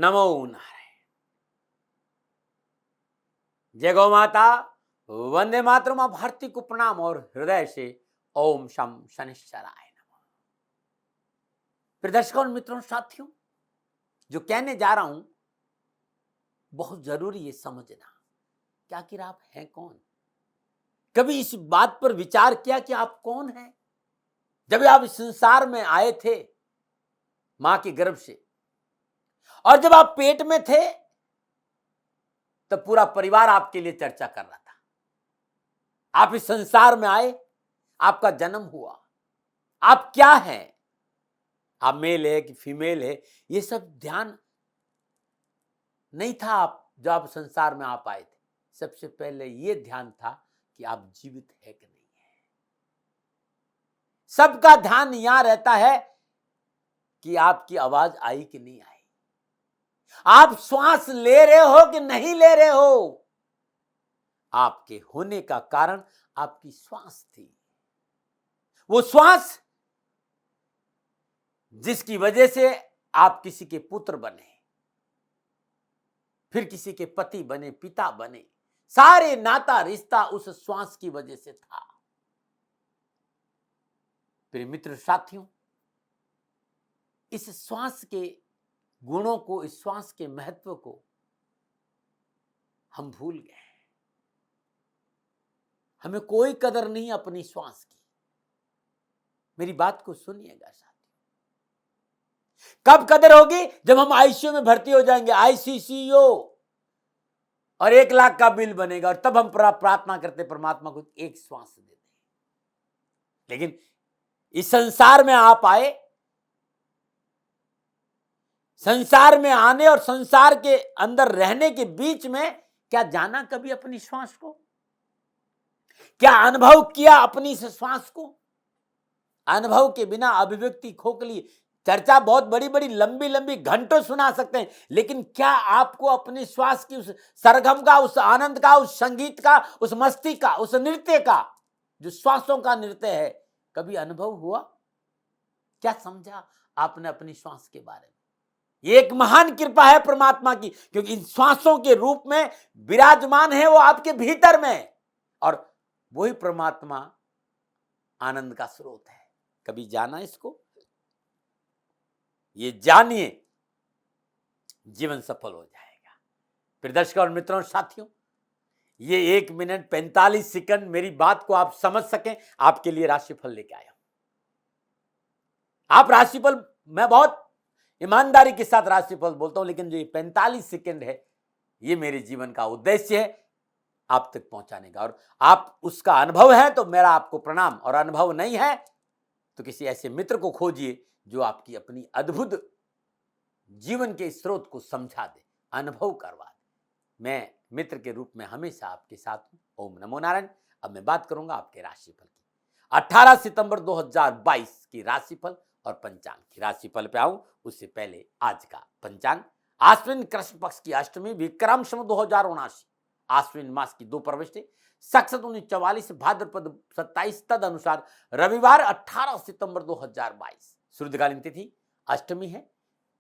नमो नारायण। जय गौ माता, वंदे मातरम। भारती को प्रणाम और हृदय से ओम शम शनिश्चराय नमः। प्रदर्शकों और मित्रों, साथियों, जो कहने जा रहा हूं बहुत जरूरी है समझना। क्या आखिर आप हैं कौन? कभी इस बात पर विचार किया कि आप कौन हैं? जब आप इस संसार में आए थे मां के गर्भ से, और जब आप पेट में थे तब पूरा परिवार आपके लिए चर्चा कर रहा था। आप इस संसार में आए, आपका जन्म हुआ, आप क्या हैं, आप मेल है कि फीमेल है, ये सब ध्यान नहीं था। आप जब आप संसार में आप आए थे, सबसे पहले ये ध्यान था कि आप जीवित है कि नहीं है। सबका ध्यान यहां रहता है कि आपकी आवाज आई कि नहीं आई, आप श्वास ले रहे हो कि नहीं ले रहे हो। आपके होने का कारण आपकी श्वास थी। वो श्वास जिसकी वजह से आप किसी के पुत्र बने, फिर किसी के पति बने, पिता बने, सारे नाता रिश्ता उस श्वास की वजह से था। प्रिय मित्र साथियों, इस श्वास के गुणों को, इस श्वास के महत्व को हम भूल गए। हमें कोई कदर नहीं अपनी श्वास की। मेरी बात को सुनिएगा साथियों। कब कदर होगी? जब हम आईसीयू में भर्ती हो जाएंगे, आईसीसीयू, और 1 लाख का बिल बनेगा, और तब हम प्रार्थना करते परमात्मा को एक श्वास दे दे। लेकिन इस संसार में आप आए, संसार में आने और संसार के अंदर रहने के बीच में क्या जाना कभी अपनी श्वास को? क्या अनुभव किया अपनी इस श्वास को? अनुभव के बिना अभिव्यक्ति खोखली। चर्चा बहुत बड़ी बड़ी लंबी लंबी घंटों सुना सकते हैं, लेकिन क्या आपको अपनी श्वास की उस सरगम का, उस आनंद का, उस संगीत का, उस मस्ती का, उस नृत्य का, जो श्वासों का नृत्य है, कभी अनुभव हुआ? क्या समझा आपने अपनी श्वास के बारे में? ये एक महान कृपा है परमात्मा की, क्योंकि इन श्वासों के रूप में विराजमान है वो आपके भीतर में, और वही परमात्मा आनंद का स्रोत है। कभी जाना इसको? ये जानिए, जीवन सफल हो जाएगा। प्रिय दर्शकों और मित्रों साथियों, ये 1 मिनट 45 सेकंड मेरी बात को आप समझ सकें, आपके लिए राशिफल लेके आया हूं। आप राशिफल, मैं बहुत ईमानदारी के साथ राशिफल बोलता हूं, लेकिन जो ये 45 सेकंड है, ये मेरे जीवन का उद्देश्य है आप तक पहुंचाने का। और आप उसका अनुभव है तो मेरा आपको प्रणाम, और अनुभव नहीं है तो किसी ऐसे मित्र को खोजिए जो आपकी अपनी अद्भुत जीवन के स्रोत को समझा दे, अनुभव करवा दे। मैं मित्र के रूप में हमेशा आपके साथ हूं। ओम नमो नारायण। अब मैं बात करूंगा आपके राशिफल की, 18 सितंबर 2022 की राशिफल और पंचांग की। राशिफल पे आऊं उससे पहले आज का पंचांग। आश्विन कृष्ण पक्ष की अष्टमी, विक्रम संवत 2079, आश्विन मास की 2 प्रविष्टि, सक्सत 1944, भाद्रपद 27, तद अनुसार रविवार 18 सितंबर 2022। शुद्धकालीन तिथि अष्टमी है।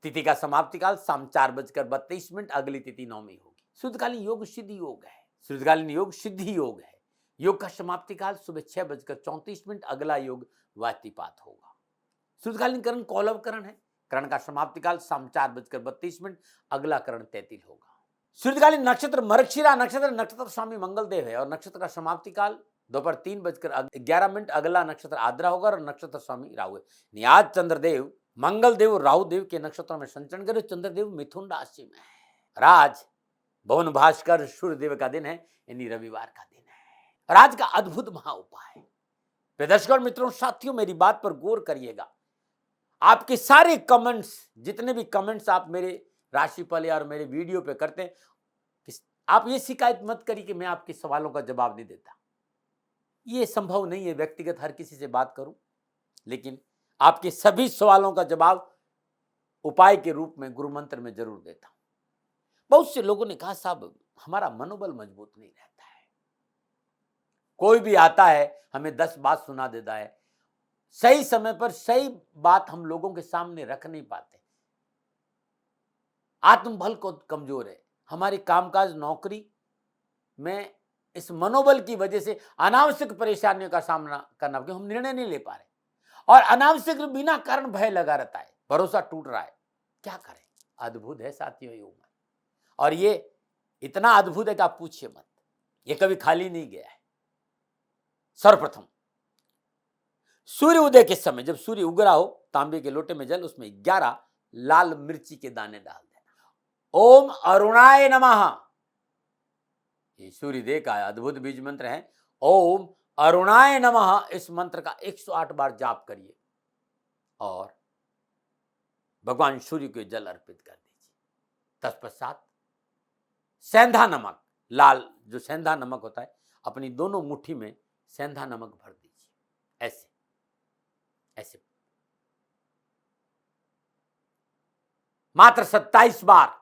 तिथि का समाप्ति काल शाम 4:32, अगली तिथि नवमी होगी। शुद्धकालीन योग सिद्धि योग है। शुद्धकालीन योग सिद्धि योग है। योग का समाप्ति काल सुबह 6:34, अगला योग वातिपात होगा। शुद्धकालीन करण कौलव करण है। करण का समाप्ति काल शाम 4:32, अगला करण 33 होगा। शुद्धकालीन नक्षत्र मृगशिरा नक्षत्र, नक्षत्र स्वामी मंगल देव है, और नक्षत्र का समाप्ति काल दोपहर 3:11, अगला नक्षत्र आद्रा होगा, और नक्षत्र स्वामी राहु है। आज चंद्रदेव, मंगल देव, राहु देव के नक्षत्रों में संचरण करे। चंद्रदेव मिथुन राशि में है। राज भवन भास्कर सूर्य देव का दिन है, यानी रविवार का दिन है। और आज का अद्भुत महा उपाय। दर्शकों मित्रों साथियों, मेरी बात पर गौर करिएगा। आपके सारे कमेंट्स, जितने भी कमेंट्स आप मेरे राशिफल और मेरे वीडियो पे करते हैं, आप ये शिकायत मत करिए कि मैं आपके सवालों का जवाब नहीं देता। ये संभव नहीं है व्यक्तिगत हर किसी से बात करूं, लेकिन आपके सभी सवालों का जवाब उपाय के रूप में गुरु मंत्र में जरूर देता हूं। बहुत से लोगों ने कहा साहब हमारा मनोबल मजबूत नहीं रहता है, कोई भी आता है हमें 10 बात सुना देता है, सही समय पर सही बात हम लोगों के सामने रख नहीं पाते। आत्मबल को कमजोर है, हमारी कामकाज नौकरी में इस मनोबल की वजह से अनावश्यक परेशानियों का सामना करना, क्योंकि हम निर्णय नहीं ले पा रहे और अनावश्यक बिना कारण भय लगा रहता है, भरोसा टूट रहा है। क्या करें? अद्भुत है साथियों ये उम्र, और ये इतना अद्भुत है कि आप पूछिए मत, ये कभी खाली नहीं गया है। सर्वप्रथम सूर्य उदय के समय जब सूर्य उग रहा हो, तांबे के लोटे में जल, उसमें 11 लाल मिर्ची के दाने डाल देना। ओम अरुणाय नमः, ये सूर्यदेव का अद्भुत बीज मंत्र है। ओम अरुणाय नमः, इस मंत्र का 108 बार जाप करिए और भगवान सूर्य को जल अर्पित कर दीजिए। तत्पश्चात सेंधा नमक, लाल जो सेंधा नमक होता है, अपनी दोनों मुट्ठी में सेंधा नमक भर दीजिए, ऐसे ऐसे मात्र 27 बार,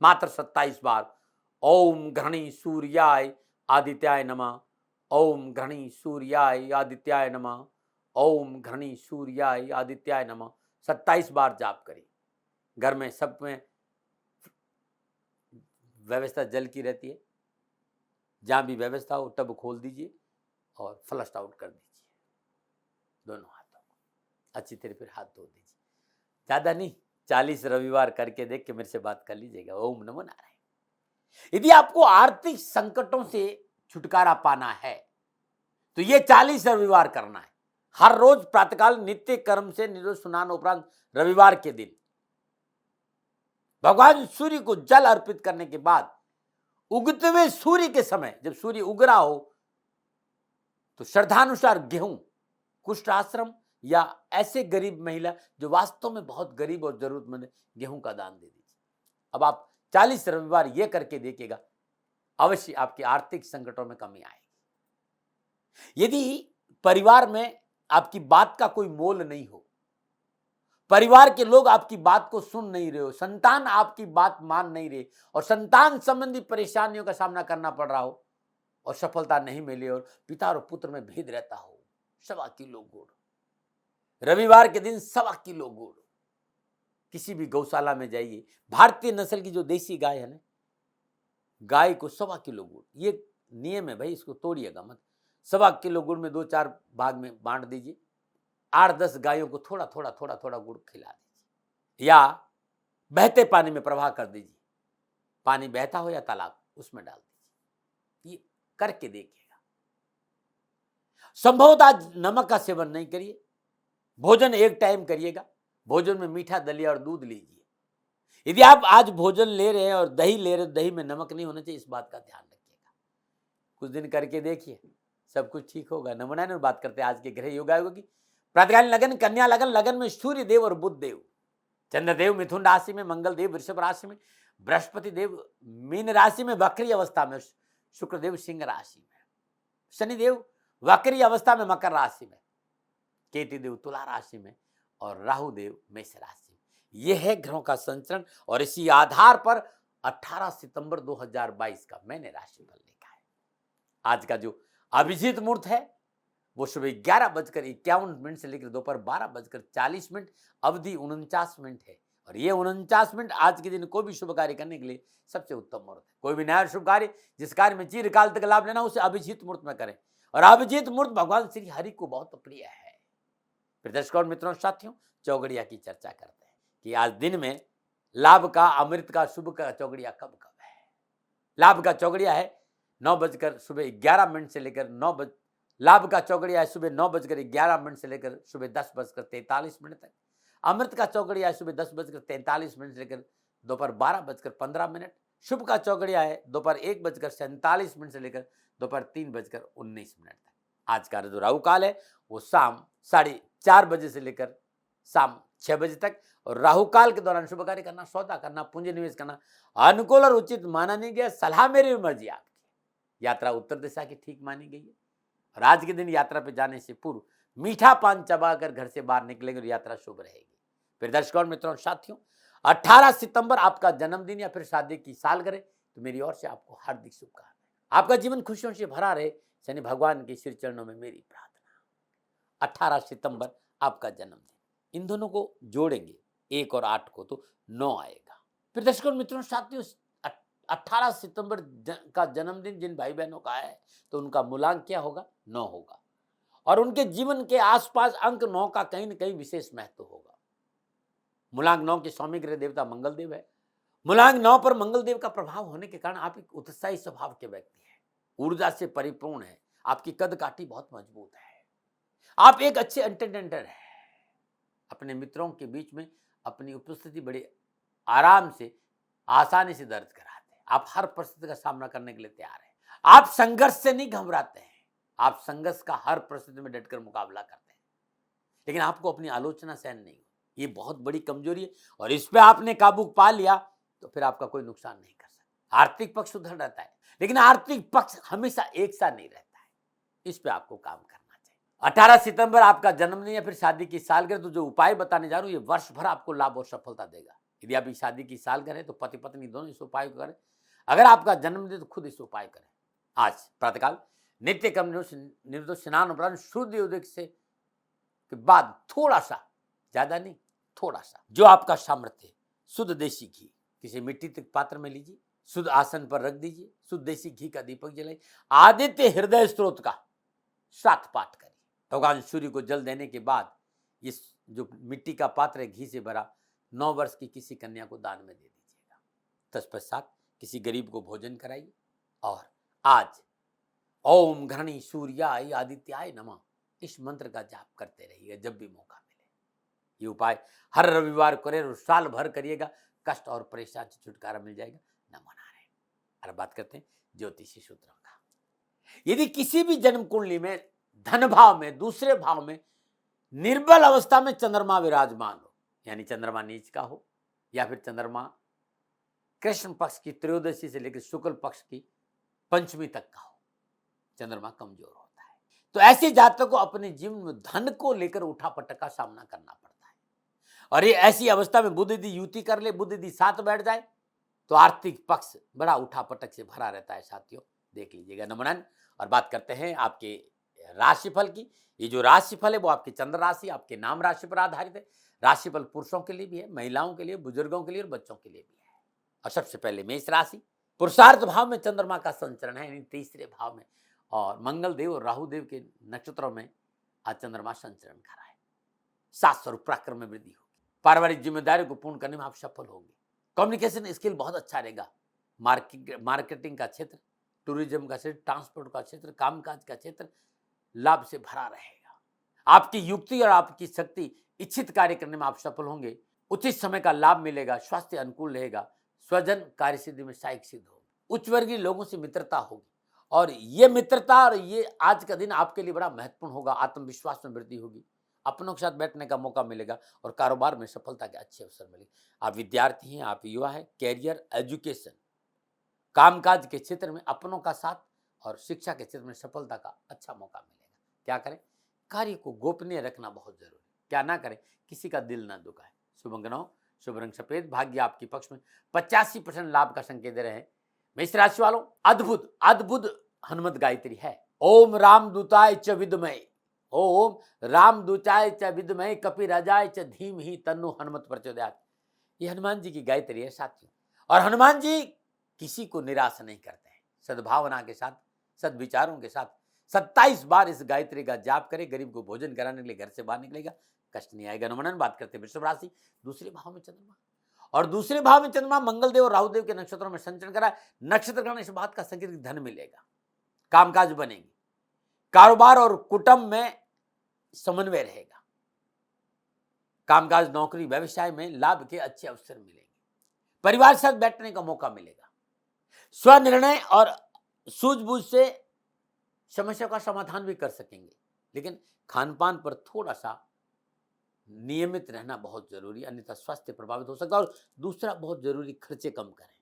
मात्र 27 बार। ओम घृणी सूर्याय आदित्याय नमः, ओम घृणी सूर्याय आदित्याय नमः, ओम घृणी सूर्याय आदित्याय नमः 27 बार जाप करिए। घर में सब में व्यवस्था जल की रहती है, जहां भी व्यवस्था हो टब खोल दीजिए और फ्लश आउट कर दीजिए दोनों हाथों को, अच्छी तरह फिर हाथ धो दीजिए। ज्यादा नहीं, 40 रविवार करके देख के मेरे से बात कर लीजिएगा। ओम नमो नारायण। यदि आपको आर्थिक संकटों से छुटकारा पाना है तो ये 40 रविवार करना है। हर रोज प्रातःकाल नित्य कर्म से निरोध स्नान उपरांत रविवार के दिन भगवान सूर्य को जल अर्पित करने के बाद उगते हुए सूर्य के समय जब सूर्य उग रहा हो तो श्रद्धानुसार गेहूं कुष्ठ आश्रम या ऐसे गरीब महिला जो वास्तव में बहुत गरीब और जरूरतमंद है, गेहूं का दान दे दीजिए। अब आप 40 रविवार ये करके देखिएगा, अवश्य आपके आर्थिक संकटों में कमी आएगी। यदि परिवार में आपकी बात का कोई मोल नहीं हो, परिवार के लोग आपकी बात को सुन नहीं रहे हो, संतान आपकी बात मान नहीं रहे और संतान संबंधी परेशानियों का सामना करना पड़ रहा हो और सफलता नहीं मिली और पिता और पुत्र में भेद रहता हो, 1.25 किलो गुड़ रविवार के दिन, 1.25 किलो गुड़, किसी भी गौशाला में जाइए, भारतीय नस्ल की जो देसी गाय है ना, गाय को 1.25 किलो गुड़, ये नियम है भाई, इसको तोड़िएगा मत। 1.25 किलो गुड़ में 2-4 भाग में बांट दीजिए, 8-10 गायों को थोड़ा थोड़ा थोड़ा थोड़ा गुड़ खिला दीजिए या बहते पानी में प्रवाह कर दीजिए, पानी बहता हो या तालाब उसमें डाल दीजिए। ये करके देखिएगा। संभवतः नमक का सेवन नहीं करिए, भोजन एक टाइम करिएगा, भोजन में मीठा दलिया और दूध लीजिए। यदि आप आज भोजन ले रहे हैं और दही ले रहे हैं, दही में नमक नहीं होना चाहिए, इस बात का ध्यान रखिएगा। कुछ दिन करके देखिए, सब कुछ ठीक होगा। नमूना ने बात करते हैं आज के ग्रह योग आयोग की। प्रातःकालीन लगन कन्या लगन, लगन में सूर्य देव और बुध देव, चंद्रदेव मिथुन राशि में, मंगल देव वृषभ राशि में, बृहस्पति देव मीन राशि में वक्री अवस्था में, शुक्रदेव सिंह राशि में, शनिदेव वक्री अवस्था में मकर राशि में, केतु देव तुला राशि में और राहु देव मेष राशि में। यह है ग्रहों का संचरण और इसी आधार पर 18 सितंबर 2022 का मैंने राशिफल लिखा है। आज का जो अभिजीत मुहूर्त है वो सुबह 11:51 से लेकर दोपहर 12:40, अवधि 49 मिनट है और ये 49 मिनट आज के दिन कोई भी शुभ कार्य करने के लिए सबसे उत्तम मुहूर्त है। कोई भी नया शुभ कार्य जिस कार्य में चिरकाल तक लाभ लेना उसे अभिजीत मुहूर्त में करें और अभिजीत मुहूर्त भगवान श्री हरि को बहुत प्रिय है। फिर दर्शकों और मित्रों साथियों, चौगड़िया की चर्चा करते हैं कि आज दिन में लाभ का, अमृत का, शुभ का चौगड़िया कब कब है। लाभ का चौगड़िया है 9:11 से लेकर 9 बज, लाभ का चौगड़िया है सुबह 9:11 से लेकर सुबह 10:43 तक। अमृत का चौगड़िया है सुबह 10:43 से लेकर दोपहर 12:15। शुभ का चौगड़िया है दोपहर 1:47 से लेकर दोपहर 3:19 तक। आज का जो राहु काल है वो शाम 4:30 बजे से लेकर शाम 6 बजे तक और राहु काल के दौरान शुभ कार्य करना, सौदा करना, पूंजी निवेश करना अनुकूल और उचित माना नहीं गया। सलाह मेरी मर्जी आपकी। यात्रा उत्तर दिशा की ठीक मानी गई है और आज के दिन यात्रा पे जाने से पूर्व मीठा पान चबाकर घर से बाहर निकलेंगे और यात्रा शुभ रहेगी। फिर दर्शकों मित्रों साथियों, 18 सितंबर आपका जन्मदिन या फिर शादी की सालगिरह, तो मेरी ओर से आपको हार्दिक शुभकामनाएं। आपका जीवन खुशियों से भरा रहे, शनि भगवान के श्री चरणों में मेरी प्रार्थना। 18 सितंबर आपका जन्मदिन। इन दोनों को जोड़ेंगे 1 और 8 को तो 9 आएगा। फिर दर्शकों मित्रों साथियों 18 सितंबर का जन्मदिन जिन भाई बहनों का है तो उनका मूलांक क्या होगा? 9 होगा और उनके जीवन के आसपास अंक 9 का कहीं न कहीं विशेष महत्व होगा। मूलांक 9 के स्वामी ग्रह देवता मंगल देव है। मूलांक 9 पर मंगल देव का प्रभाव होने के कारण आप एक उत्साही स्वभाव के व्यक्ति हैं, ऊर्जा से परिपूर्ण है, आपकी कद काठी बहुत मजबूत है, आप एक अच्छे एंटरटेनर हैं। अपने मित्रों के बीच में अपनी उपस्थिति बड़े आराम से आसानी से दर्ज कराते हैं। आप हर परिस्थिति का सामना करने के लिए तैयार हैं। आप संघर्ष से नहीं घबराते हैं, आप संघर्ष का हर परिस्थिति में डटकर मुकाबला करते हैं, लेकिन आपको अपनी आलोचना सहन नहीं होती। ये बहुत बड़ी कमजोरी है और इस पे आपने काबू पा लिया तो फिर आपका कोई नुकसान नहीं कर सकता। आर्थिक पक्ष सुधर रहता है, लेकिन आर्थिक पक्ष हमेशा एक सा नहीं रहता है, इस पे आपको काम करना चाहिए। 18 सितंबर आपका जन्मदिन या फिर शादी की सालगिरह, तो जो उपाय बताने जा रहा हूं ये वर्ष भर आपको लाभ और सफलता देगा। यदि आप शादी की सालगिरह है तो पति पत्नी दोनों इस उपाय को करें। अगर आपका जन्मदिन तो खुद इस उपाय करें। आज प्रातःकाल नित्य कर्म निर्दोष स्नान उपरांत सूर्य उदय से के बाद थोड़ा सा, ज्यादा नहीं, थोड़ा सा जो आपका सामर्थ्य है, शुद्ध देसी घी किसी मिट्टी के पात्र में लीजिए, शुद्ध आसन पर रख दीजिए, शुद्ध देसी घी का दीपक जलाइए, आदित्य हृदय स्त्रोत का 7 पाठ करिए। भगवान सूर्य को जल देने के बाद इस जो मिट्टी का पात्र है घी से भरा 9 वर्ष की किसी कन्या को दान में दे दीजिएगा। तत्पश्चात किसी गरीब को भोजन कराइए और आज ओम घृणी सूर्याय आदित्याय नमः इस मंत्र का जाप करते रहिएगा जब भी मौका मिले। ये उपाय हर रविवार करें और साल भर करिएगा, कष्ट और परेशानी से छुटकारा मिल जाएगा। नमो नारायण। अब बात करते हैं ज्योतिषी सूत्रों का। यदि किसी भी जन्म कुंडली में धन भाव में दूसरे भाव में निर्बल अवस्था में चंद्रमा विराजमान हो, यानी चंद्रमा नीच का हो या फिर चंद्रमा कृष्ण पक्ष की त्रयोदशी से लेकर शुक्ल पक्ष की पंचमी तक का हो, चंद्रमा कमजोर होता है, तो ऐसे जातकों को अपने जीवन में धन को लेकर उठापटक का सामना करना पड़ता है। और ये ऐसी अवस्था में बुध यदि युति कर ले, बुध यदि साथ बैठ जाए तो आर्थिक पक्ष बड़ा उठापटक से भरा रहता है। साथियों देख लीजिएगा नमन। और बात करते हैं आपके राशिफल की। ये जो राशिफल है वो आपकी चंद्र राशि, आपके नाम राशि पर आधारित है। राशिफल पुरुषों के लिए भी है, महिलाओं के लिए, बुजुर्गों के लिए और बच्चों के लिए भी है। और सबसे पहले मेष राशि, पुरुषार्थ भाव में चंद्रमा का संचरण है, यानी तीसरे भाव में, और मंगल देव और राहु देव के नक्षत्रों में आज चंद्रमा संचरण कर रहा है। सात स्वरूप पराक्रम में वृद्धि होगी, पारिवारिक जिम्मेदारी को पूर्ण करने में आप सफल होंगे। कम्युनिकेशन स्किल बहुत अच्छा रहेगा। मार्केटिंग का क्षेत्र, टूरिज्म का क्षेत्र, ट्रांसपोर्ट का क्षेत्र, कामकाज का क्षेत्र लाभ से भरा रहेगा। आपकी युक्ति और आपकी शक्ति इच्छित कार्य करने में आप सफल होंगे। उचित समय का लाभ मिलेगा, स्वास्थ्य अनुकूल रहेगा, स्वजन कार्य सिद्धि में सहायक सिद्ध होगी। उच्च वर्गीय लोगों से मित्रता होगी और ये मित्रता और ये आज का दिन आपके लिए बड़ा महत्वपूर्ण होगा। आत्मविश्वास में वृद्धि होगी, अपनों के साथ बैठने का मौका मिलेगा और कारोबार में सफलता के अच्छे अवसर मिलेंगे। आप विद्यार्थी हैं, आप युवा हैं, कैरियर, एजुकेशन, कामकाज के क्षेत्र में अपनों का साथ और शिक्षा के क्षेत्र में सफलता का अच्छा मौका मिलेगा। क्या करें? कार्य को गोपनीय रखना बहुत जरूरी। क्या ना करें? किसी का दिल ना दुखाए। शुभ अंक 9, शुभ रंग सफेद, भाग्य आपके पक्ष में, 85% लाभ का संकेत दे रहे हैं। मेष राशि वालों, अद्भुत अद्भुत हनुमत गायत्री है। ओम रामदूताय च विद्महे, ओम रामदूताय च विद्महे कपिराजाय च धीमहि तन्नो हनुमत प्रचोदयात्। ये हनुमान जी की गायत्री है साथियों। और हनुमान जी किसी को निराश नहीं करते हैं। सद्भावना के साथ, सद्विचारों के साथ 27 बार इस गायत्री का जाप करें। गरीब को भोजन कराने के लिए घर से बाहर निकलेगा, कष्ट नहीं आएगा। नमन। बात करते हैं वृषभ राशि, दूसरे भाव में चंद्रमा, और दूसरे भाव में चंद्रमा मंगल देव और राहु देव के नक्षत्रों में संचरण करा। नक्षत्र ग्रहण इस बात का संकेत धन मिलेगा, कामकाज बनेगी, कारोबार और कुटुंब में समन्वय रहेगा, कामकाज, नौकरी, व्यवसाय में लाभ के अच्छे अवसर मिलेंगे, परिवार के साथ बैठने का मौका मिलेगा, स्वनिर्णय और सूझबूझ से समस्या का समाधान भी कर सकेंगे। लेकिन खान पान पर थोड़ा सा नियमित रहना बहुत जरूरी, अन्यथा स्वास्थ्य प्रभावित हो सकता है। और दूसरा बहुत जरूरी, खर्चे कम करें।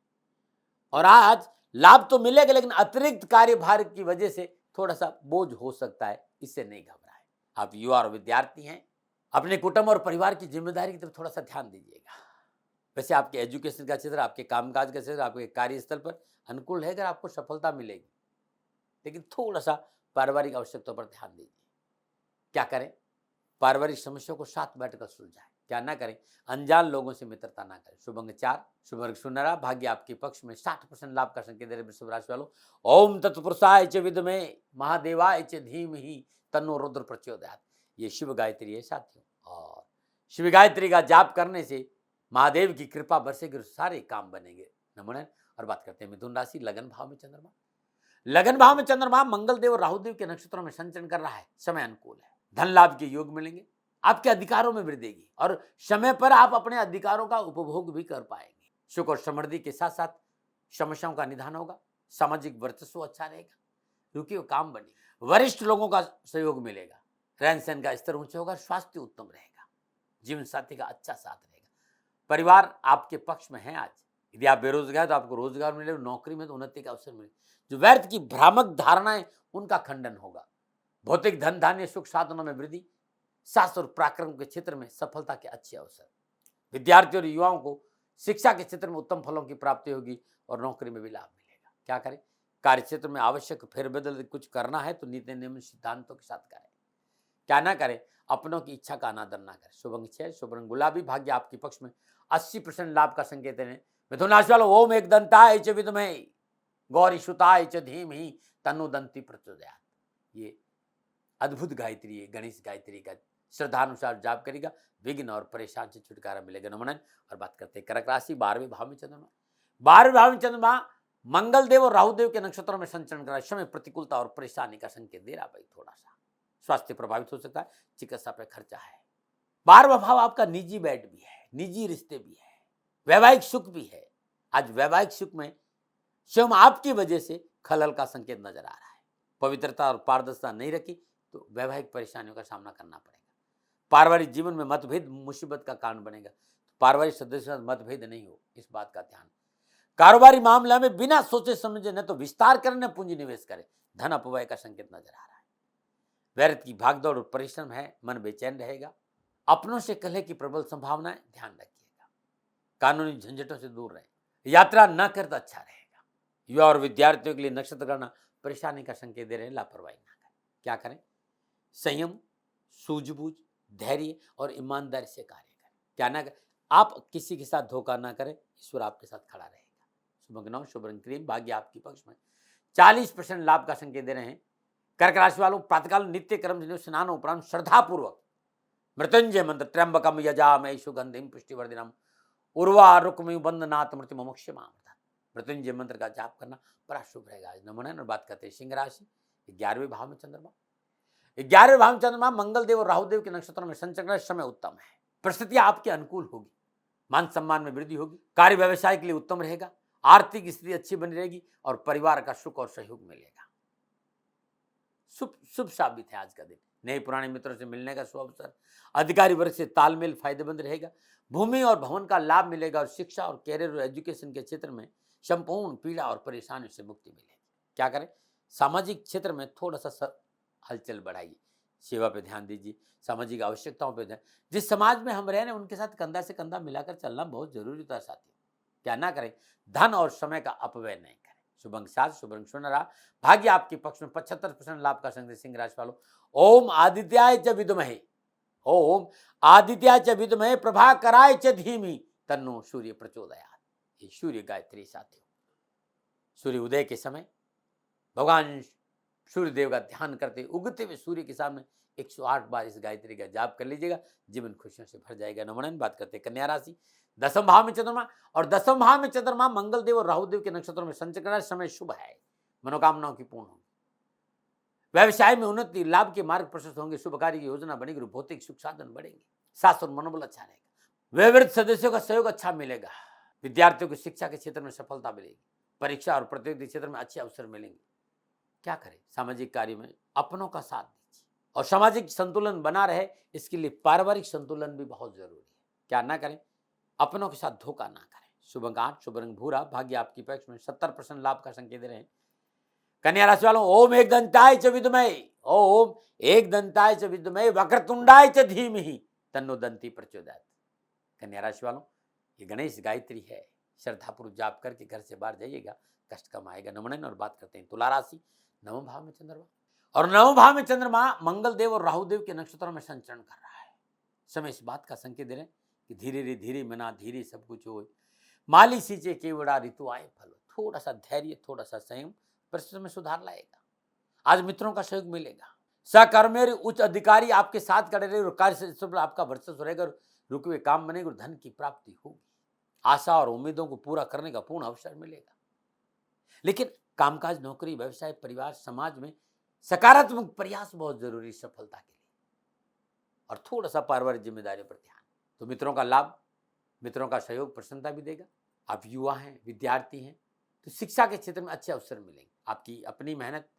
और आज लाभ तो मिलेगा, लेकिन अतिरिक्त कार्यभार की वजह से थोड़ा सा बोझ हो सकता है, इससे नहीं घबराएं। आप युवा और विद्यार्थी हैं, अपने कुटुंब और परिवार की जिम्मेदारी की तरफ थोड़ा सा ध्यान दीजिएगा। वैसे आपके एजुकेशन का क्षेत्र, आपके कामकाज का क्षेत्र, आपके कार्यस्थल पर अनुकूल रहेगा, आपको सफलता मिलेगी, लेकिन थोड़ा सा पारिवारिक आवश्यकताओं पर ध्यान दीजिए। क्या करें? पारिवारिक समस्या को साथ बैठकर सुलझाएं। क्या ना करें, अनजान लोगों से मित्रता ना करें। शुभ अंक 4, शुभ अंक सुनहरा, भाग्य आपके पक्ष में, 60% लाभ का संकेत दे रहे वृषभ राशि वालों। ओम तत्पुरुषाय च विद्महे महादेवाय च धीमहि तन्नो रुद्र प्रचोदयात्। ये शिव गायत्री है साथियों, और शिव गायत्री का जाप करने से महादेव की कृपा बरसेगी और सारे काम बनेंगे। नमन। और बात करते हैं मिथुन राशि, लगन भाव में चंद्रमा। लगन भाव में चंद्रमा मंगल देव और राहु देव के नक्षत्रों में संचरण कर रहा है। समय अनुकूल है, धन लाभ के योग मिलेंगे, आपके अधिकारों में वृद्धि होगी और समय पर आप अपने अधिकारों का उपभोग भी कर पाएंगे। सुख और समृद्धि के साथ साथ समस्याओं का निदान होगा। सामाजिक वर्चस्व अच्छा रहेगा, रुके हुए काम बने, वरिष्ठ लोगों का सहयोग मिलेगा, रहन सहन का स्तर ऊंचा होगा, स्वास्थ्य उत्तम रहेगा, जीवन साथी का अच्छा साथ रहेगा। परिवार आपके पक्ष में है। आज यदि आप बेरोजगार तो आपको रोजगार मिले, नौकरी में तो उन्नति का अवसर मिले। जो व्यर्थ की भ्रामक धारणाएं उनका खंडन होगा। भौतिक धन धान्य सुख साधनों में वृद्धि, शास्त्र और पराक्रम के क्षेत्र में सफलता के अच्छे अवसर। विद्यार्थियों और युवाओं को शिक्षा के क्षेत्र में उत्तम फलों की प्राप्ति होगी और नौकरी में भी लाभ मिलेगा। क्या करें, कार्य क्षेत्र में आवश्यक फेरबदल कुछ करना है तो नीति नियम सिद्धांतों के साथ करें। क्या ना करें, अपनों की इच्छा का अनादर ना करें। शुभ अंक 6, शुभ रंग गुलाबी, भाग्य आपके पक्ष में, 80% लाभ का संकेत है। मिथुन राशि वालों, ओम एकदंताय च विद्महे गौरीसुताय च धीमहि तन्नो दंती प्रचोदयात्। ये अद्भुत गायत्री है, गणेश गायत्री का श्रद्धानुसार जाप करेगा, विघ्न और परेशान से छुटकारा मिलेगा। नमन। और बात करते हैं कर्क राशि, 12वें भाव में चंद्रमा। 12वें भाव में चंद्रमा मंगल देव और राहु देव के नक्षत्रों में संचरण कर रहा है। समय प्रतिकूलता और परेशानी का संकेत दे रहा भाई। थोड़ा सा स्वास्थ्य प्रभावित हो सकता है, चिकित्सा पर खर्चा है। 12वां भाव आपका निजी बेड भी है, निजी रिश्ते भी है, वैवाहिक सुख भी है। आज वैवाहिक सुख में स्वयं आपकी वजह से खलल का संकेत नजर आ रहा है। पवित्रता और पारदर्शिता नहीं रखी तो वैवाहिक परेशानियों का सामना करना पड़ेगा। पारिवारिक जीवन में मतभेद मुसीबत का कारण बनेगा। पारिवारिक सदस्यों में मतभेद नहीं हो, इस बात का ध्यान। कारोबारी मामला में बिना सोचे समझे न तो विस्तार करें न पूंजी निवेश करें, धन अपव्यय का संकेत नजर आ रहा है। व्यर्थ की भागदौड़ और परिश्रम है, मन बेचैन रहेगा। अपनों से कलह की प्रबल संभावना है, ध्यान रखिएगा। कानूनी झंझटों से दूर रहें, यात्रा न कर तो अच्छा रहेगा। युवा और विद्यार्थियों के लिए नक्षत्र गणना परेशानी का संकेत दे रहे हैं, लापरवाही ना करें। क्या करें, संयम, सूझबूझ, धैर्य और ईमानदारी से कार्य करें। क्या ना करें, आप किसी के साथ धोखा ना करें, ईश्वर आपके साथ खड़ा रहेगा। शुभ अंक 9, शुभ रंग क्रीम, भाग्य आपके पक्ष में, 40% लाभ का संकेत दे रहे हैं। कर्क राशि वालों, प्रातःकाल नित्य कर्म स्नान उपरांत श्रद्धा पूर्वक मृत्युंजय मंत्र त्र्यंबकम यजामहे सुगंधिम पुष्टिवर्धनम उर्वारुकमिव बंधनात् मृत्युमुक्षयमामृतम्, मृत्युंजय मंत्र का जाप करना बड़ा शुभ रहेगा। आज नमन। और बात करते हैं सिंह राशि, 11वें भाव में चंद्रमा। 11वें भाव में चंद्रमा मंगल देव और राहु देव के नक्षत्रों में संचरण, समय उत्तम है। परिस्थितियां आपके अनुकूल होगी, मान सम्मान में वृद्धि होगी, कार्य व्यवसाय के लिए उत्तम रहेगा, आर्थिक स्थिति अच्छी बनी रहेगी और परिवार का सुख और सहयोग मिलेगा। शुभ साबित है आज का दिन। नए पुराने मित्रों से मिलने का शुभ अवसर, अधिकारी वर्ग से तालमेल फायदेमंद रहेगा। भूमि और भवन का लाभ मिलेगा और शिक्षा और कैरियर और एजुकेशन के क्षेत्र में संपूर्ण पीड़ा और परेशानियों से मुक्ति मिलेगी। क्या करें, सामाजिक क्षेत्र में थोड़ा सा हलचल बढ़ाइए, सेवा पे ध्यान दीजिए, सामाजिक आवश्यकताओं पे ध्यान। जिस समाज में हम रह रहे हैं उनके साथ कंधा से कंधा मिलाकर चलना बहुत जरूरी होता है साथियों। क्या ना करें, धन और समय का अपव्यय नहीं करें। शुभ अंक 7, शुभ रंग सुनहरा, भाग्य आपके पक्ष में, 75% लाभ का संकेत सिंह राशि वालों। ओम आदित्याय च विद्महे, ओम आदित्याय च विद्महे प्रभाकराय च धीमहि तन्नो सूर्य प्रचोदयात्। ये सूर्य गायत्री साथियों, सूर्य उदय के समय भगवान सूर्य देव का ध्यान करते उगते हुए सूर्य के सामने 108 बार इस गायत्री का जाप कर लीजिएगा, जीवन खुशियों से भर जाएगा। नमन। बात करते हैं कन्या राशि, 10वें भाव में चंद्रमा, और 10वें भाव में चंद्रमा मंगल देव और राहु देव के नक्षत्रों में संचरण करना, समय शुभ है, मनोकामनाओं की पूर्ण होगी, व्यवसाय में उन्नति, लाभ के मार्ग प्रशस्त होंगे, शुभ कार्य की योजना बनेगी, भौतिक सुख साधन बढ़ेंगे, स्वास्थ्य और मनोबल अच्छा रहेगा, वयोवृद्ध सदस्यों का सहयोग अच्छा मिलेगा, विद्यार्थियों को शिक्षा के क्षेत्र में सफलता मिलेगी, परीक्षा और प्रतियोगिता क्षेत्र में अच्छे अवसर मिलेंगे। क्या करें, सामाजिक कार्य में अपनों का साथ दीजिए और सामाजिक संतुलन बना रहे, इसके लिए पारिवारिक संतुलन भी बहुत जरूरी है। क्या ना करें, अपनों के साथ धोखा ना करें। शुभ अंक 8, शुभ रंग भूरा, भाग्य आपकी पक्ष में, 70% लाभ का संकेत दे रहे हैं। कन्या राशि वालों, ओम एकदंताय च विद्महे, ओम एकदंताय च विद्महे वक्रतुंडाय च धीमहि तन्नो दंती प्रचोदयात्। कन्या राशि वालों, ये गणेश गायत्री है, श्रद्धापूर्वक जाप करके घर से बाहर जाइएगा, कष्ट कम आएगा। नमन। और बात करते हैं तुला राशि, 9वें भाव में चंद्रमा, और 9वें भाव में चंद्रमा मंगल देव और राहु देव के नक्षत्रों में संचरण कर रहा है। समय इस बात का संकेत दे रहे हैं कि धीरे धीरे मना धीरे सब कुछ हो। माली सींचे केवड़ा ऋतु आए फल। थोड़ा सा धैर्य, थोड़ा सा संयम परिस्थिति में सुधार लाएगा। आज मित्रों का सहयोग मिलेगा। सहकर्मी उच्च अधिकारी आपके साथ खड़े रहे और कार्य से आपका वर्चस्व रहेगा, रुके हुए काम बनेगा और धन की प्राप्ति होगी। आशा और उम्मीदों को पूरा करने का पूर्ण अवसर मिलेगा। लेकिन कामकाज, नौकरी, व्यवसाय, परिवार, समाज में सकारात्मक प्रयास बहुत जरूरी है सफलता के लिए, और थोड़ा सा पारिवारिक जिम्मेदारियों पर ध्यान। तो मित्रों का लाभ, मित्रों का सहयोग प्रसन्नता भी देगा। आप युवा हैं, विद्यार्थी हैं, तो शिक्षा के क्षेत्र में अच्छे अवसर मिलेंगे। आपकी अपनी मेहनत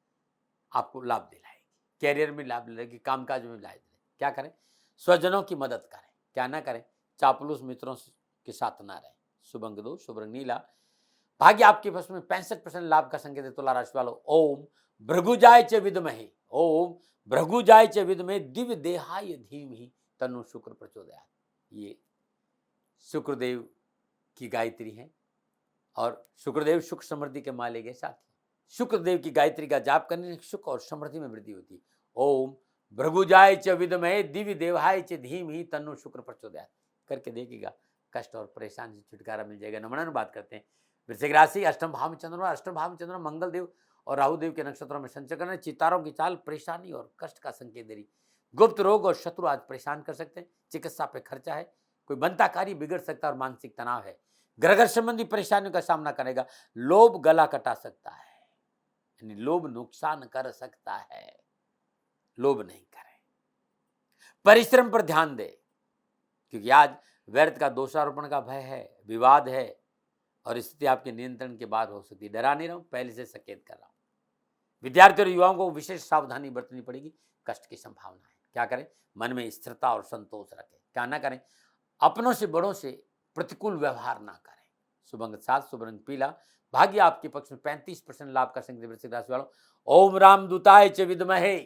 आपको लाभ दिलाएगी, कैरियर में लाभ दिलाएगी, कामकाज में लाभ दिलाएगी। क्या करें? स्वजनों की मदद करें। क्या ना करें? चापलूस मित्रों के साथ ना रहें। शुभ अंक 2, शुभ रंग नीला। भाग्य आपके पास में 65% लाभ का संकेत है। तुला राशि वालों, ओम भृगुजाय च विद्महे, ओम भृगुजाय च विद्महे दिव्य देहाय धीमहि तन्नो शुक्र प्रचोदयात्। ये शुक्रदेव की गायत्री है और शुक्रदेव सुख समृद्धि के माले के साथ। शुक्रदेव की गायत्री का जाप करने से सुख और समृद्धि में वृद्धि होती है। ओम भृगुजाय च विद्महे दिव्य देहाय च धीमहि तन्नो शुक्र प्रचोदयात् करके देखिएगा, कष्ट और परेशानी से छुटकारा मिल जाएगा। नमन बात करते हैं वृश्चिक राशि, अष्टम भाव में चंद्रमा मंगल देव और राहु देव के नक्षत्रों में संचर करने। चितारों की चाल परेशानी और कष्ट का संकेत दे रही। गुप्त रोग और शत्रु आज परेशान कर सकते हैं। चिकित्सा पे खर्चा है, कोई बनता कार्य बिगड़ सकता है और मानसिक तनाव है। ग्रह संबंधी परेशानियों का सामना करेगा। लोभ गला कटा सकता है, यानी लोभ नुकसान कर सकता है। लोभ नहीं करें। परिश्रम पर ध्यान दे, क्योंकि आज व्यर्थ का दोषारोपण का भय है, विवाद है और स्थिति आपके नियंत्रण के बाद हो सकती है। डरा नहीं रहा हूं, पहले से सचेत कर रहा हूं। विद्यार्थियों और युवाओं को विशेष सावधानी बरतनी पड़ेगी। कष्ट की संभावना है। क्या करें? मन में स्थिरता और संतोष रखें। क्या ना करें? अपनों से बड़ों से प्रतिकूल व्यवहार ना करें। शुभ अंक 7, शुभ रंग पीला। भाग्य आपके पक्ष में 35% लाभ का संकेत। वृश्चिक राशि वालों, ओम रामदूताय च विद्महे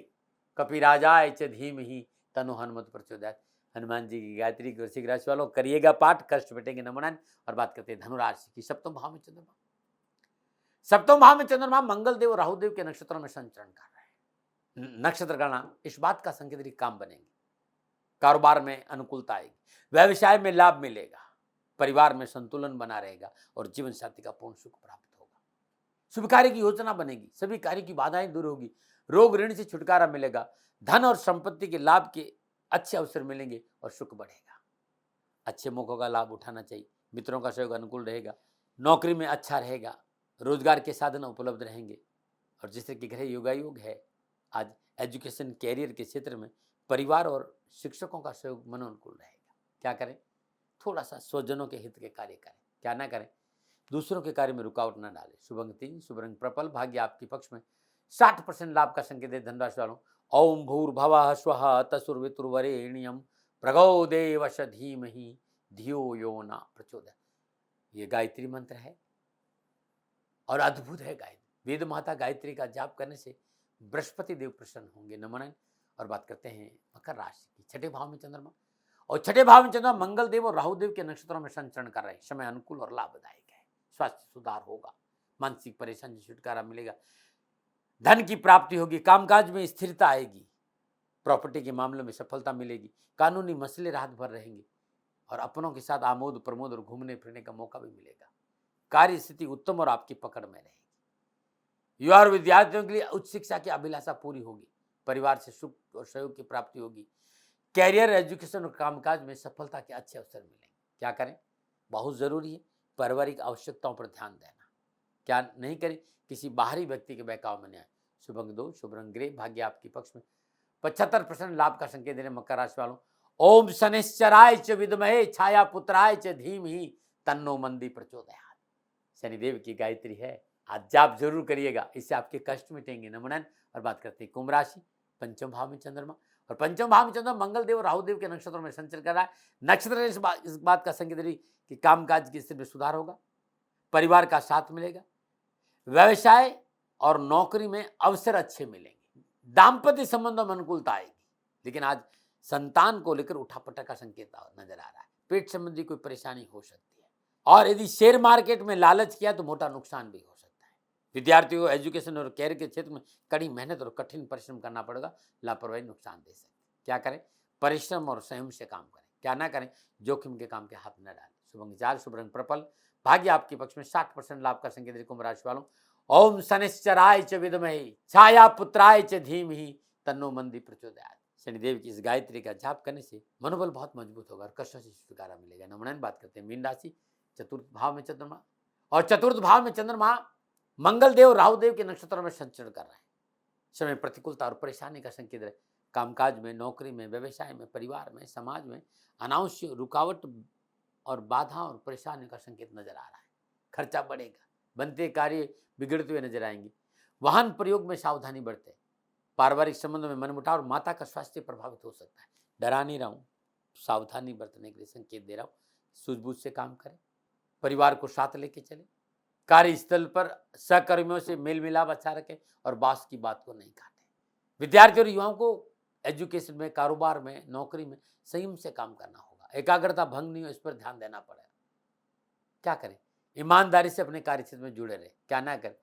कपिराजाय च धीमहि तन्नो हनुमत प्रचोदयात्। हनुमान जी की गायत्री वृश्चिक राशि वालों करिएगा पाठ, कष्ट मिटेंगे। नमन। और बात करते हैं धनुराशि की। सप्तम भाव में चंद्रमा, सप्तम भाव में चंद्रमा मंगल देव और राहु देव के नक्षत्रों में संचरण कर रहे हैं। नक्षत्र गणना इस बात का संकेत काम बनेंगे, कारोबार में अनुकूलता आएगी, व्यवसाय में लाभ मिलेगा, परिवार में संतुलन बना रहेगा और जीवन साथी का पूर्ण सुख प्राप्त होगा। शुभ कार्य की योजना बनेगी, सभी कार्य की बाधाएं दूर होगी, रोग ऋण से छुटकारा मिलेगा, धन और संपत्ति के लाभ के अच्छे अवसर मिलेंगे और सुख बढ़ेगा। अच्छे मौकों का लाभ उठाना चाहिए। मित्रों का सहयोग अनुकूल रहेगा, नौकरी में अच्छा रहेगा, रोजगार के साधन उपलब्ध रहेंगे। और जिससे कि ग्रह योगायोग है, आज एजुकेशन कैरियर के क्षेत्र में परिवार और शिक्षकों का सहयोग मनोनुकूल रहेगा। क्या करें? थोड़ा सा स्वजनों के हित के कार्य करें। क्या ना करें? दूसरों के कार्य में रुकावट न डालें। शुभ अंक 3, शुभ रंग पर्पल। भाग्य आपके पक्ष में 60% लाभ का संकेत है। धनराशि वालों, ओम भूर्भुवः स्वः तत्सवितुर्वरेण्यं भर्गो देवस्य धीमहि धियो यो न प्रचोदयात्। ये गायत्री मंत्र है और अद्भुत है गायत्री। वेद माता गायत्री का जाप करने से बृहस्पति देव प्रसन्न होंगे। नमन। और बात करते हैं मकर राशि की। छठे भाव में चंद्रमा और छठे भाव में चंद्रमा मंगल देव और राहु देव के नक्षत्रों में संचरण कर रहे हैं। समय अनुकूल और लाभदायक है। स्वास्थ्य सुधार होगा, मानसिक परेशानी से छुटकारा मिलेगा, धन की प्राप्ति होगी, कामकाज में स्थिरता आएगी, प्रॉपर्टी के मामलों में सफलता मिलेगी, कानूनी मसले राहत भर रहेंगे और अपनों के साथ आमोद प्रमोद और घूमने फिरने का मौका भी मिलेगा। कार्य स्थिति उत्तम और आपकी पकड़ में रहेगी। युवा और विद्यार्थियों के लिए उच्च शिक्षा की अभिलाषा पूरी होगी, परिवार से सुख और सहयोग की प्राप्ति होगी, कैरियर, एजुकेशन और कामकाज में सफलता के अच्छे अवसर मिलेंगे। क्या करें? बहुत जरूरी है पारिवारिक आवश्यकताओं पर ध्यान देना। क्या नहीं करें? किसी बाहरी व्यक्ति के बहकाव में न आए। शुभ अंक 2, शुभ रंग ग्रे। भाग्य आपके पक्ष में 75% लाभ का संकेत दे रहे मकर राशि वालों, ओम शनिश्चराय च विद्महे छाया पुत्राय च धीमहि तन्नो मंदी प्रचोदयात्। शनिदेव की गायत्री है, आज जाप जरूर करिएगा, इससे आपके कष्ट मिटेंगे। नमन। और बात करते हैं कुंभ राशि। पंचम भाव में चंद्रमा और पंचम भाव में चंद्रमा मंगल देव और राहु देव के नक्षत्रों में संचर कर रहा है। नक्षत्र इस बात का संकेत दे कि कामकाज की स्थिति में सुधार होगा, परिवार का साथ मिलेगा, व्यवसाय और नौकरी में अवसर अच्छे मिलेंगे, दाम्पत्य संबंधों में अनुकूलता आएगी। लेकिन आज संतान को लेकर उठापटक का संकेत नजर आ रहा है। पेट संबंधी कोई परेशानी हो सकती है और यदि शेयर मार्केट में लालच किया तो मोटा नुकसान भी हो सकता है। विद्यार्थियों को एजुकेशन और कैरियर के क्षेत्र में कड़ी मेहनत और कठिन परिश्रम करना पड़ेगा, लापरवाही नुकसान दे सकती है। क्या करें? परिश्रम और संयम से काम करें, क्या ना करें, जोखिम के काम के हाथ न डालें। शुभ अंक 4, शुभ रंग पर्पल, भाग्य आपके पक्ष में, 60% लाभ का संकेत कुंभ राशि वालों। ओम शनिश्चराय च विद्महे छाया पुत्राय च धीमहि तन्नो मंदी प्रचोदयात्। शनिदेव की इस गायत्री का जाप करने से मनोबल बहुत मजबूत होगा और कष्टों से छुटकारा मिलेगा। नमूना बात करते हैं मीन राशि, चतुर्थ भाव में चंद्रमा, और चतुर्थ भाव में चंद्रमा मंगल देव राहु देव के नक्षत्रों में संचरण कर रहे हैं। समय प्रतिकूलता और परेशानी का संकेत है। कामकाज में, नौकरी में, व्यवसाय में, परिवार में, समाज में अनावश्यक रुकावट और बाधा और परेशानी का संकेत नजर आ रहा है। खर्चा बढ़ेगा, बनते कार्य बिगड़ते हुए नजर आएंगे। वाहन प्रयोग में सावधानी बरतें। पारिवारिक संबंधों में मनमुटाव और माता का स्वास्थ्य प्रभावित हो सकता है। डरा नहीं रहा हूँ, सावधानी बरतने के लिए संकेत दे रहा हूँ। सूझबूझ से काम करें, परिवार को साथ लेके चले, कार्यस्थल पर सहकर्मियों से मेल मिलाप अच्छा रखें और बॉस की बात को नहीं काटें। विद्यार्थी और युवाओं को एजुकेशन में, कारोबार में, नौकरी में संयम से काम करना होगा। एकाग्रता भंग नहीं हो, इस पर ध्यान देना पड़ेगा। क्या करें, ईमानदारी से अपने कार्यक्षेत्र में जुड़े रहे, क्या ना करें,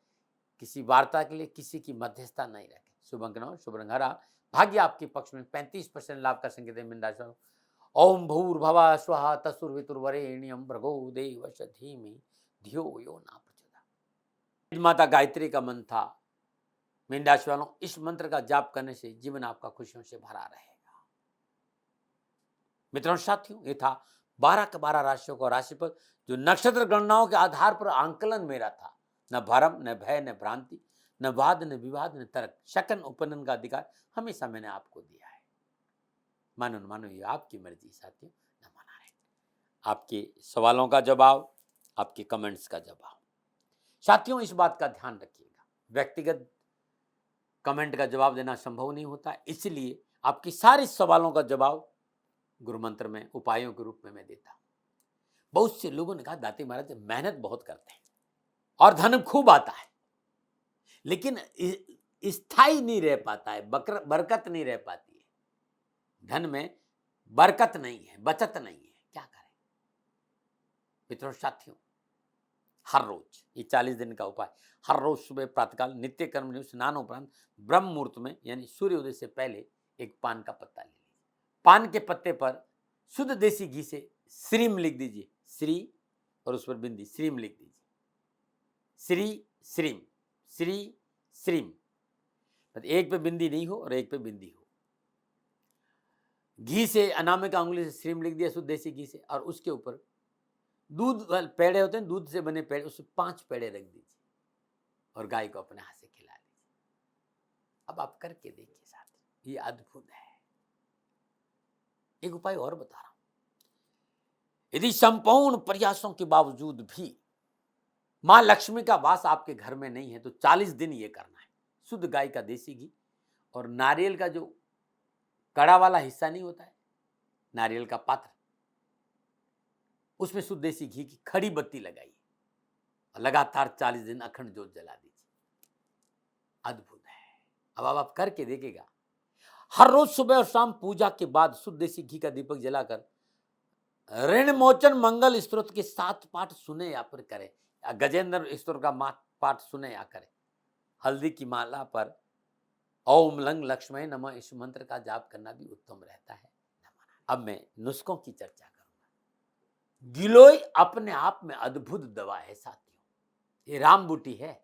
किसी वार्ता के लिए किसी की मध्यस्थता नहीं रखें। शुभ अंक 9, शुभ रंग हरा, भाग्य आपके पक्ष में, 35% लाभ का संकेत है मीन राशि वालों। ओम भूर्भुवः स्वः तत्सवितुर्वरेण्यं भर्गो देवस्य धीमहि धियो यो न प्रचोदयात्। माता गायत्री का मंत्र था। मीन राशि वालों, इस मंत्र का जाप करने से जीवन आपका खुशियों से भरा रहेगा। मित्रों साथियों, ये था 12 के 12 राशियों का राशिफल, जो नक्षत्र गणनाओं के आधार पर आंकलन मेरा था। न भरम, न भय, न भ्रांति, न वाद, न विवाद, न तर्क, शकन उपनयन का अधिकार हमेशा मैंने आपको दिया है। मानो न मानो, ये आपकी मर्जी साथियों, न माना है। आपके सवालों का जवाब, आपके कमेंट्स का जवाब। साथियों, इस बात का ध्यान रखिएगा, व्यक्तिगत कमेंट का जवाब देना संभव नहीं होता, इसलिए आपकी सारे सवालों का जवाब गुरु मंत्र में उपायों के रूप में मैं देता हूं। बहुत से लोगों ने कहा, दाती महाराज मेहनत बहुत करते हैं और धन खूब आता है, लेकिन स्थायी नहीं रह पाता है, बरकत नहीं रह पाती है, धन में बरकत नहीं है, बचत नहीं है, क्या करें। मित्रों साथियों, हर रोज ये 40 दिन का उपाय, हर रोज सुबह प्रातःकाल नित्य कर्म स्नान उपरांत ब्रह्म मुहूर्त में यानी सूर्योदय से पहले एक पान का पत्ता ले लीजिए। पान के पत्ते पर शुद्ध देसी घी से श्रीम लिख दीजिए, श्री और उस पर बिंदी, श्रीम लिख दीजिए, श्री श्रीम, श्री श्रीम, एक पे बिंदी नहीं हो और एक पे बिंदी हो। घी से अनामिका अंगुली से श्रीम लिख दिया शुद्ध देसी घी से, और उसके ऊपर दूध पेड़े होते हैं, दूध से बने पेड़े, उससे 5 पेड़े रख दीजिए और गाय को अपने हाथ से खिला दीजिए। अब आप करके देखिए साथी, ये अद्भुत है। एक उपाय और बता रहा हूं, यदि संपूर्ण प्रयासों के बावजूद भी मां लक्ष्मी का वास आपके घर में नहीं है, तो 40 दिन ये करना है। शुद्ध गाय का देसी घी और नारियल का जो कड़ा वाला हिस्सा नहीं होता है, नारियल का पात्र, उसमें शुद्ध देसी घी की खड़ी बत्ती लगाइए और लगातार 40 दिन अखंड ज्योत जला दीजिए। अद्भुत है। अब आप करके देखिएगा। हर रोज सुबह और शाम पूजा के बाद शुद्ध देसी घी का दीपक जलाकर ऋण मोचन मंगल स्तोत्र के 7 पाठ सुने या फिर करें, गजेंद्र स्तोत्र का पाठ सुने या करें। हल्दी की माला पर ओम लंग लक्ष्मण नमः इस मंत्र का जाप करना भी उत्तम रहता है। अब मैं नुस्खों की चर्चा करूंगा। गिलोय अपने आप में अद्भुत दवा है साथियों, ये राम बूटी है।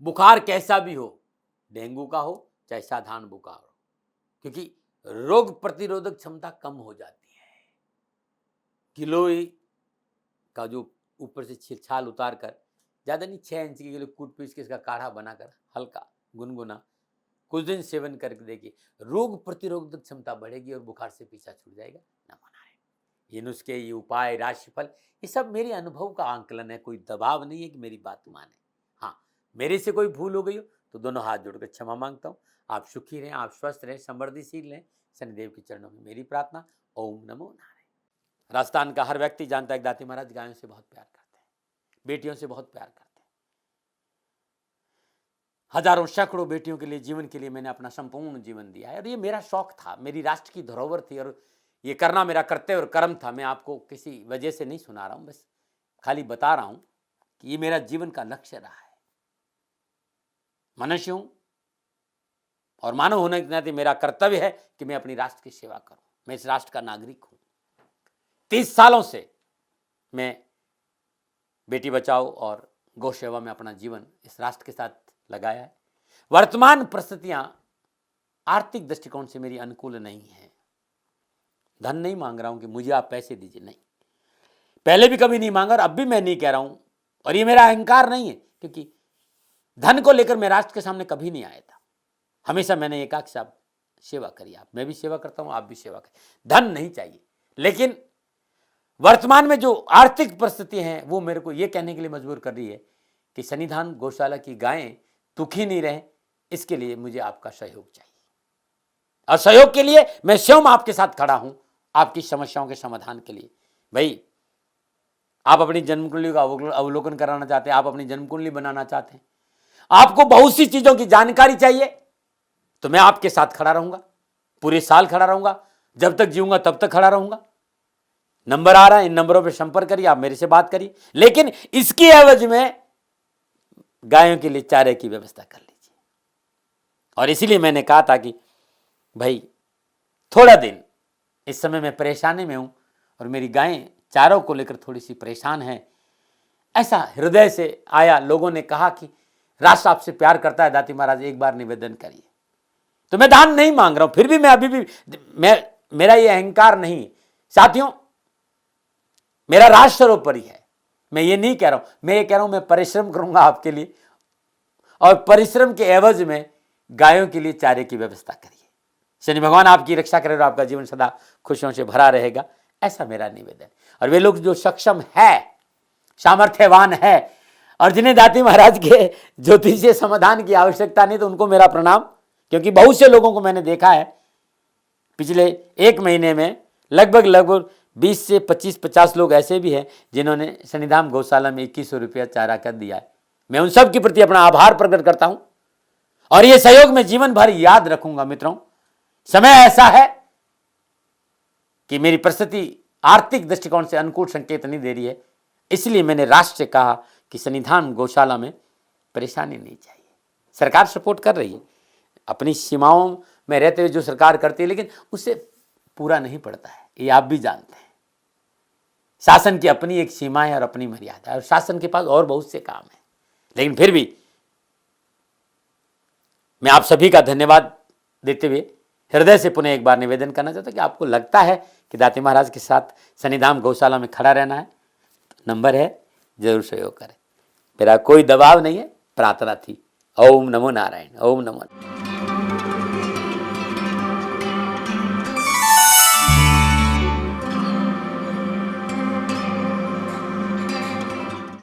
बुखार कैसा भी हो, डेंगू का हो चाहे साधारण बुखार हो, क्योंकि रोग प्रतिरोधक क्षमता कम हो जाती है। गिलोय का जो ऊपर से छाल उतार कर, ज्यादा नहीं 6 इंच के गिलोय कूट पीस के इसका काढ़ा बनाकर हल्का गुनगुना कुछ दिन सेवन करके देखिए, रोग प्रतिरोधक क्षमता बढ़ेगी और बुखार से पीछा छूट जाएगा। न मना है। ये नुस्खे, ये उपाय, राशिफल, ये सब मेरे अनुभव का आंकलन है, कोई दबाव नहीं है कि मेरी बात माने। हाँ, मेरे से कोई भूल हो गई हो तो दोनों हाथ जोड़कर क्षमा मांगता हूँ। आप सुखी रहें, आप स्वस्थ रहें, समृद्धिशील रहें, शनिदेव के चरणों में मेरी प्रार्थना। ओम नमो नारायण। राजस्थान का हर व्यक्ति जानता है कि दाती महाराज गायों से बहुत प्यार करते हैं, बेटियों से बहुत प्यार करते हैं। हजारों सैकड़ों बेटियों के लिए, जीवन के लिए मैंने अपना संपूर्ण जीवन दिया है और ये मेरा शौक था, मेरी राष्ट्र की धरोहर थी और ये करना मेरा कर्तव्य और कर्म था। मैं आपको किसी वजह से नहीं सुना रहा हूं, बस खाली बता रहा हूं कि ये मेरा जीवन का लक्ष्य रहा है। मनुष्य हूं और मानव होने के नाते मेरा कर्तव्य है कि मैं अपनी राष्ट्र की सेवा करूं। मैं इस राष्ट्र का नागरिक हूं। 30 सालों से मैं बेटी बचाओ और गौ सेवा में अपना जीवन इस राष्ट्र के साथ लगाया है। वर्तमान परिस्थितियां आर्थिक दृष्टिकोण से मेरी अनुकूल नहीं है। धन नहीं मांग रहा हूं कि मुझे आप पैसे दीजिए, नहीं, पहले भी कभी नहीं मांगा और अब भी मैं नहीं कह रहा हूं, और ये मेरा अहंकार नहीं है, क्योंकि धन को लेकर मैं राष्ट्र के सामने कभी नहीं आया था। हमेशा मैंने ये कहा कि साहब सेवा करिए, आप, मैं भी सेवा करता हूं, आप भी सेवा करिए, धन नहीं चाहिए। लेकिन वर्तमान में जो आर्थिक परिस्थिति हैं वो मेरे को ये कहने के लिए मजबूर कर रही है कि सन्निधान गौशाला की गायें दुखी नहीं रहे, इसके लिए मुझे आपका सहयोग चाहिए। और सहयोग के लिए मैं स्वयं आपके साथ खड़ा हूं, आपकी समस्याओं के समाधान के लिए। भाई, आप अपनी जन्म कुंडली का अवलोकन कराना चाहते हैं, आप अपनी जन्म कुंडली बनाना चाहते हैं, आपको बहुत सी चीजों की जानकारी चाहिए, तो मैं आपके साथ खड़ा रहूंगा, पूरे साल खड़ा रहूंगा, जब तक जीऊंगा तब तक खड़ा रहूंगा। नंबर आ रहा है, इन नंबरों पर संपर्क करिए, आप मेरे से बात करिए, लेकिन इसकी एवज में गायों के लिए चारे की व्यवस्था कर लीजिए। और इसीलिए मैंने कहा था कि भाई थोड़ा दिन, इस समय मैं परेशानी में हूं और मेरी गायें चारों को लेकर थोड़ी सी परेशान हैं। ऐसा हृदय से आया, लोगों ने कहा कि राष्ट्र आपसे प्यार करता है दाती महाराज, एक बार निवेदन करिए। तो मैं दान नहीं मांग रहा हूं, फिर भी मैं अभी भी, मेरा ये अहंकार नहीं साथियों, मेरा राष्ट्र सर्वोपरि है। मैं ये नहीं कह रहा हूं, मैं ये कह रहा हूं मैं परिश्रम करूंगा आपके लिए, और परिश्रम के एवज में गायों के लिए चारे की व्यवस्था करिए। शनि भगवान आपकी रक्षा करे और आपका जीवन सदा खुशियों से भरा रहेगा, ऐसा मेरा निवेदन। और वे लोग जो सक्षम है, सामर्थ्यवान है, और जिन्हें दाती महाराज के ज्योतिषीय समाधान की आवश्यकता नहीं, तो उनको मेरा प्रणाम, क्योंकि बहुत से लोगों को मैंने देखा है पिछले एक महीने में, लगभग 20 से 25-50 लोग ऐसे भी हैं जिन्होंने सन्निधान गौशाला में 2100 रुपया चारा कर दिया है। मैं उन सब के प्रति अपना आभार प्रकट करता हूं, और यह सहयोग मैं जीवन भर याद रखूंगा। मित्रों, समय ऐसा है कि मेरी परिस्थिति आर्थिक दृष्टिकोण से अनुकूल संकेत नहीं दे रही है, इसलिए मैंने राष्ट्र से कहा कि सन्निधान गौशाला में परेशानी नहीं चाहिए। सरकार सपोर्ट कर रही है, अपनी सीमाओं में रहते हुए जो सरकार करती है, लेकिन उससे पूरा नहीं पड़ता है, ये आप भी जानते हैं। शासन की अपनी एक सीमा है और अपनी मर्यादा है, और शासन के पास और बहुत से काम है। लेकिन फिर भी मैं आप सभी का धन्यवाद देते हुए हृदय से पुनः एक बार निवेदन करना चाहता हूं कि आपको लगता है कि दाती महाराज के साथ सन्निधान गौशाला में खड़ा रहना है, तो नंबर है, जरूर सहयोग करें। मेरा कोई दबाव नहीं है, प्रार्थना थी। ओम नमो नारायण, ओम नमो।